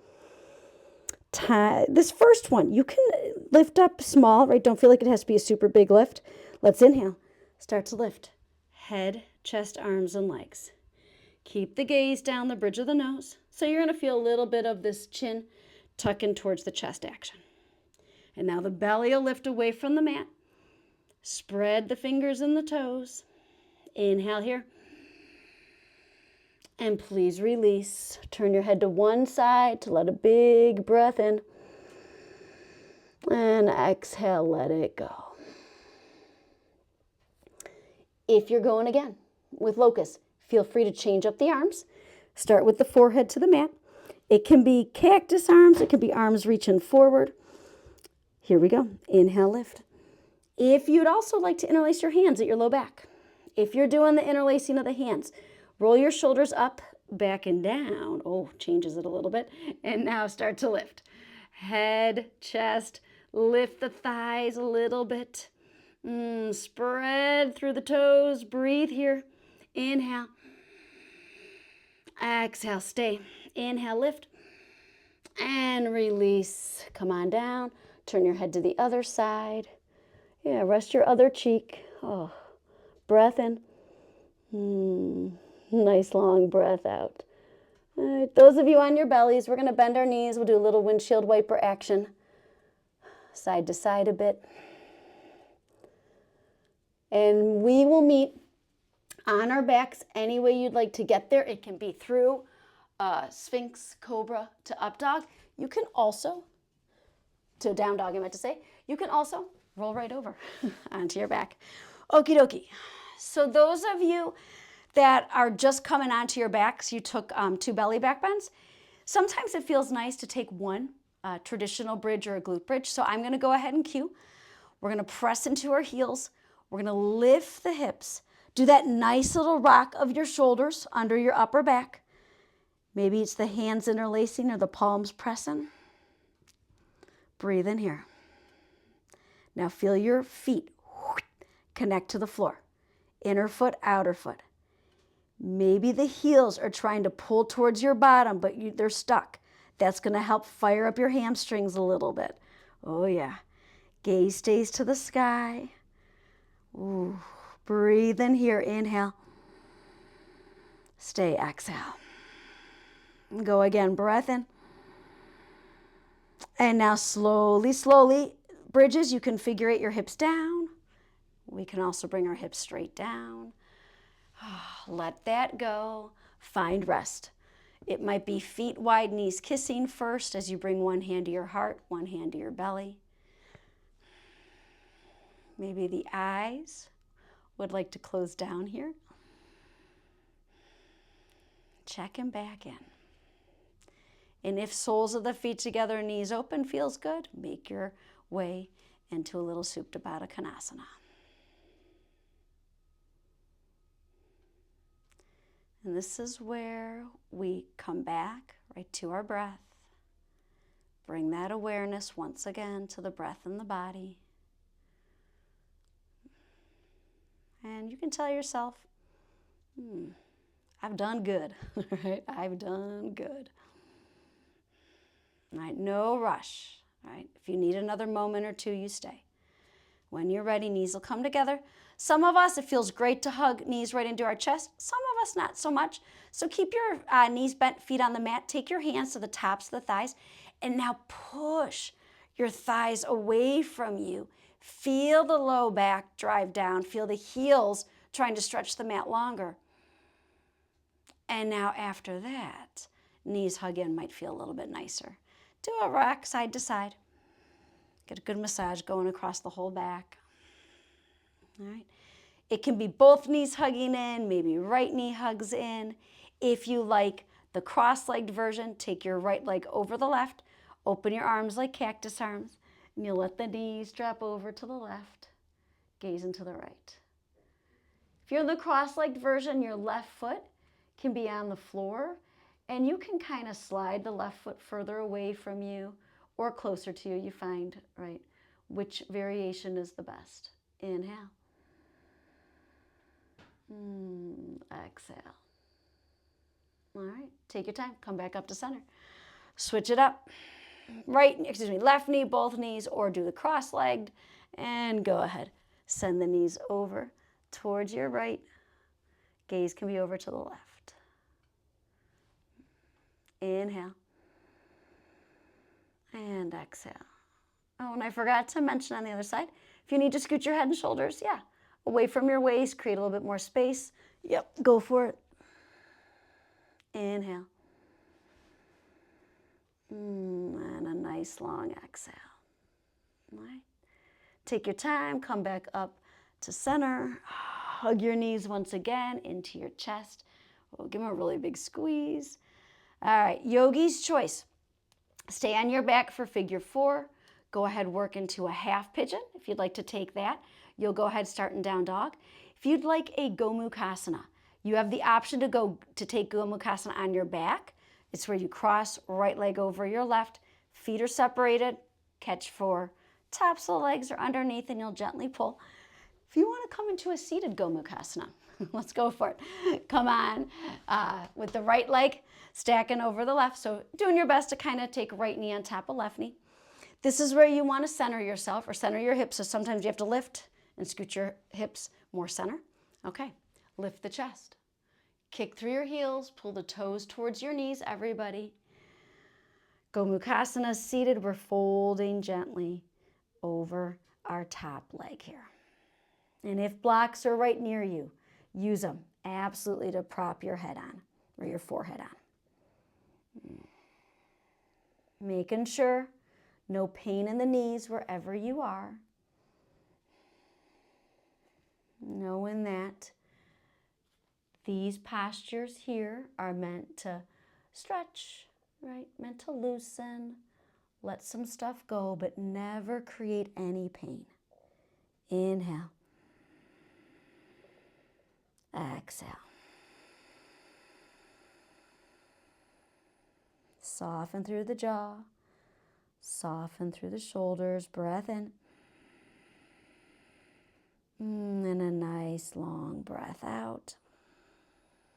This first one, you can lift up small, right? Don't feel like it has to be a super big lift. Let's inhale. Start to lift. Head, chest, arms, and legs. Keep the gaze down the bridge of the nose. So you're going to feel a little bit of this chin tucking towards the chest action. And now the belly will lift away from the mat. Spread the fingers and the toes. Inhale here. And please release. Turn your head to one side to let a big breath in. And exhale, let it go. If you're going again with locust, feel free to change up the arms. Start with the forehead to the mat. It can be cactus arms. It can be arms reaching forward. Here we go. Inhale, lift. If you'd also like to interlace your hands at your low back, if you're doing the interlacing of the hands, roll your shoulders up, back, and down. Oh, changes it a little bit. And now start to lift. Head, chest, lift the thighs a little bit. Spread through the toes. Breathe here. Inhale. Exhale, stay. Inhale, lift. And release. Come on down. Turn your head to the other side. Yeah, rest your other cheek. Oh, breath in. Nice long breath out. All right, those of you on your bellies, we're going to bend our knees. We'll do a little windshield wiper action. Side to side a bit. And we will meet on our backs any way you'd like to get there. It can be through Sphinx, Cobra to Up Dog. You can also, to Down Dog I meant to say, you can also roll right over onto your back. Okie dokie. So those of you that are just coming onto your backs, you took 2 belly back bends. Sometimes it feels nice to take one traditional bridge or a glute bridge. So I'm going to go ahead and cue. We're going to press into our heels. We're going to lift the hips. Do that nice little rock of your shoulders under your upper back. Maybe it's the hands interlacing or the palms pressing. Breathe in here. Now feel your feet connect to the floor. Inner foot, outer foot. Maybe the heels are trying to pull towards your bottom, but they're stuck. That's going to help fire up your hamstrings a little bit. Oh yeah. Gaze stays to the sky. Ooh. Breathe in here. Inhale. Stay. Exhale. Go again. Breath in. And now slowly, slowly, bridges, you can figure eight your hips down. We can also bring our hips straight down. Let that go. Find rest. It might be feet wide, knees kissing first as you bring one hand to your heart, one hand to your belly. Maybe the eyes would like to close down here. Checking back in. And if soles of the feet together, knees open feels good, make your way into a little Supta Baddha Konasana. And this is where we come back right to our breath. Bring that awareness once again to the breath in the body. And you can tell yourself, I've done good, right? I've done good. All right, no rush. All right, if you need another moment or two, you stay. When you're ready, knees will come together. Some of us, it feels great to hug knees right into our chest. Some of us, not so much. So keep your knees bent, feet on the mat. Take your hands to the tops of the thighs. And now push your thighs away from you. Feel the low back drive down. Feel the heels trying to stretch the mat longer. And now after that, knees hug in might feel a little bit nicer. Do a rock side to side. Get a good massage going across the whole back. All right. It can be both knees hugging in, maybe right knee hugs in. If you like the cross-legged version, take your right leg over the left, open your arms like cactus arms, and you let the knees drop over to the left, gaze into the right. If you're in the cross-legged version, your left foot can be on the floor, and you can kind of slide the left foot further away from you or closer to you. You find, right, which variation is the best. Inhale. Exhale. All right, take your time. Come back up to center. Switch it up. Left knee, both knees, or do the cross-legged. And go ahead. Send the knees over towards your right. Gaze can be over to the left. Inhale. And exhale. Oh, and I forgot to mention on the other side, if you need to scoot your head and shoulders, yeah, away from your waist, create a little bit more space. Yep, go for it. Inhale. And a nice long exhale. All right. Take your time, come back up to center. Hug your knees once again into your chest. We'll give them a really big squeeze. All right, yogi's choice. Stay on your back for figure 4. Go ahead, work into a half pigeon. If you'd like to take that, you'll go ahead, start in down dog. If you'd like a Gomukhasana, you have the option to take Gomukhasana on your back. It's where you cross right leg over your left, feet are separated, catch for tops of the legs or underneath, and you'll gently pull. If you want to come into a seated Gomukhasana, let's go for it. Come on with the right leg stacking over the left. So doing your best to kind of take right knee on top of left knee. This is where you want to center yourself or center your hips. So sometimes you have to lift and scoot your hips more center. Okay, lift the chest. Kick through your heels, pull the toes towards your knees, everybody. Gomukhasana seated, we're folding gently over our top leg here. And if blocks are right near you, use them absolutely to prop your head on or your forehead on. Making sure no pain in the knees wherever you are. Knowing that these postures here are meant to stretch, right? Meant to loosen, let some stuff go, but never create any pain. Inhale. Exhale. Soften through the jaw. Soften through the shoulders. Breath in. And a nice long breath out.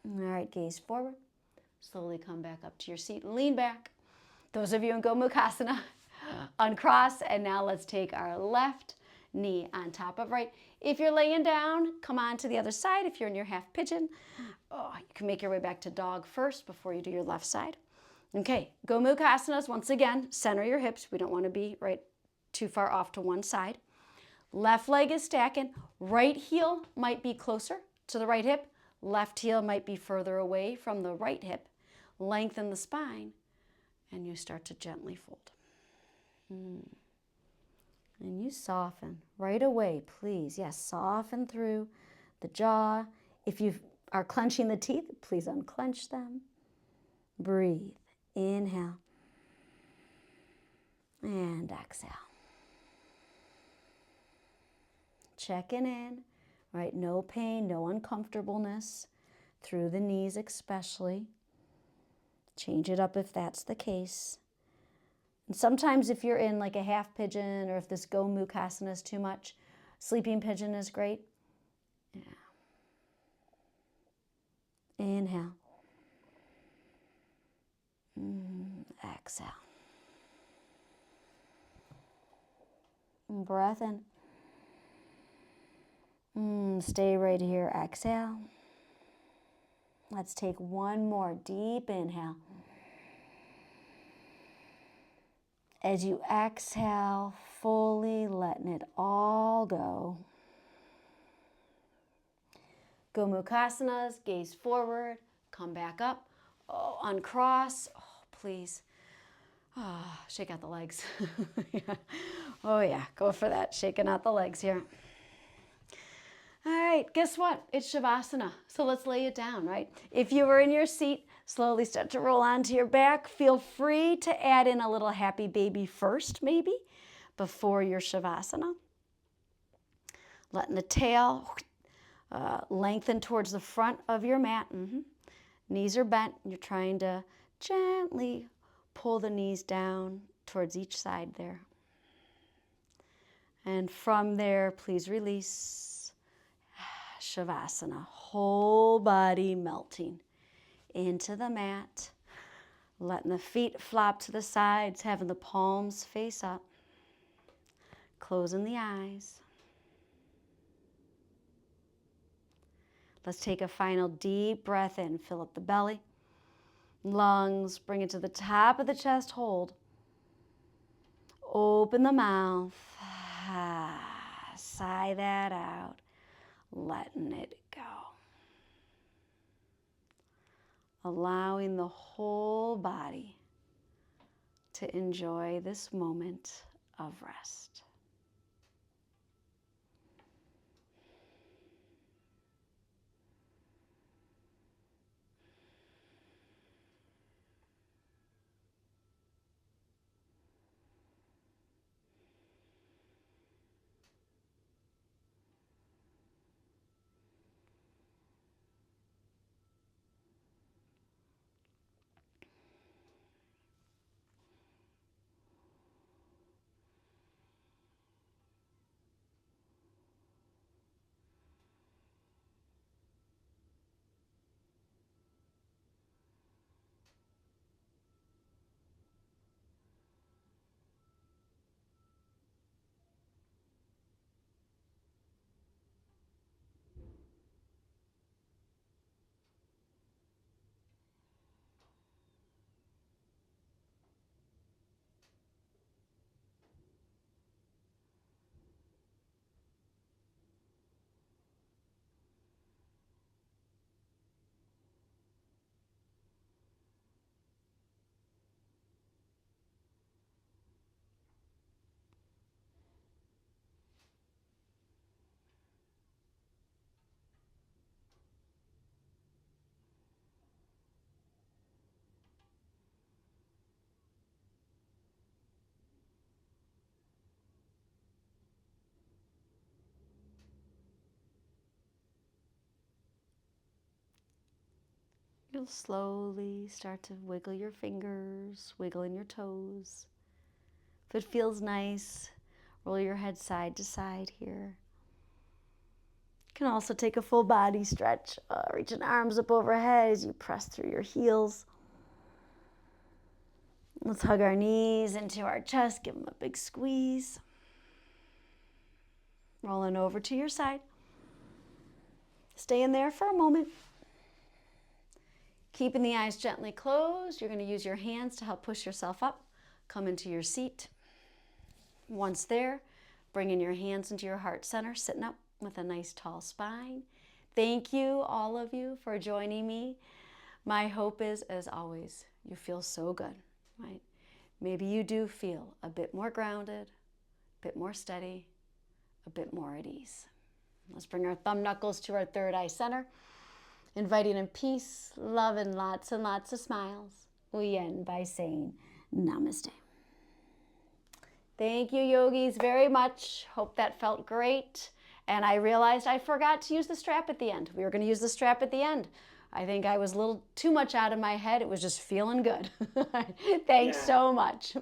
All right, gaze forward. Slowly come back up to your seat. Lean back. Those of you in Gomukhasana, uncross. And now let's take our left knee on top of right. If you're laying down, come on to the other side. If you're in your half pigeon, you can make your way back to dog first before you do your left side. Okay, Gomukhasanas, once again, center your hips. We don't want to be right too far off to one side. Left leg is stacking. Right heel might be closer to the right hip. Left heel might be further away from the right hip. Lengthen the spine, and you start to gently fold. And you soften right away, please. Yes, soften through the jaw. If you are clenching the teeth, please unclench them. Breathe. Inhale. And exhale. Checking in, right? No pain, no uncomfortableness through the knees especially. Change it up if that's the case. And sometimes if you're in like a half pigeon or if this Gomukhasana is too much, sleeping pigeon is great. Yeah. Inhale. Exhale. Breath in. Stay right here. Exhale. Let's take one more deep inhale. As you exhale, fully letting it all go. Gomukhasanas, gaze forward, come back up. Oh, uncross. Oh, please. Oh, shake out the legs. Yeah. Oh yeah, go for that. Shaking out the legs here. All right, guess what? It's Shavasana. So let's lay it down, right? If you were in your seat, slowly start to roll onto your back. Feel free to add in a little happy baby first, maybe, before your Shavasana. Letting the tail lengthen towards the front of your mat. Knees are bent. You're trying to gently pull the knees down towards each side there. And from there, please release. Shavasana, whole body melting into the mat, letting the feet flop to the sides, having the palms face up, closing the eyes. Let's take a final deep breath in, fill up the belly, lungs, bring it to the top of the chest, hold. Open the mouth, sigh that out. Letting it go. Allowing the whole body to enjoy this moment of rest. You'll slowly start to wiggle your fingers, wiggling your toes. If it feels nice, roll your head side to side here. You can also take a full body stretch, reaching arms up overhead as you press through your heels. Let's hug our knees into our chest, give them a big squeeze. Rolling over to your side. Stay in there for a moment. Keeping the eyes gently closed, you're going to use your hands to help push yourself up. Come into your seat. Once there, bringing your hands into your heart center, sitting up with a nice tall spine. Thank you, all of you, for joining me. My hope is, as always, you feel so good, right? Maybe you do feel a bit more grounded, a bit more steady, a bit more at ease. Let's bring our thumb knuckles to our third eye center. Inviting in peace, love, and lots of smiles. We end by saying namaste. Thank you, yogis, very much. Hope that felt great. And I realized I forgot to use the strap at the end. We were going to use the strap at the end. I think I was a little too much out of my head. It was just feeling good. Thanks so much.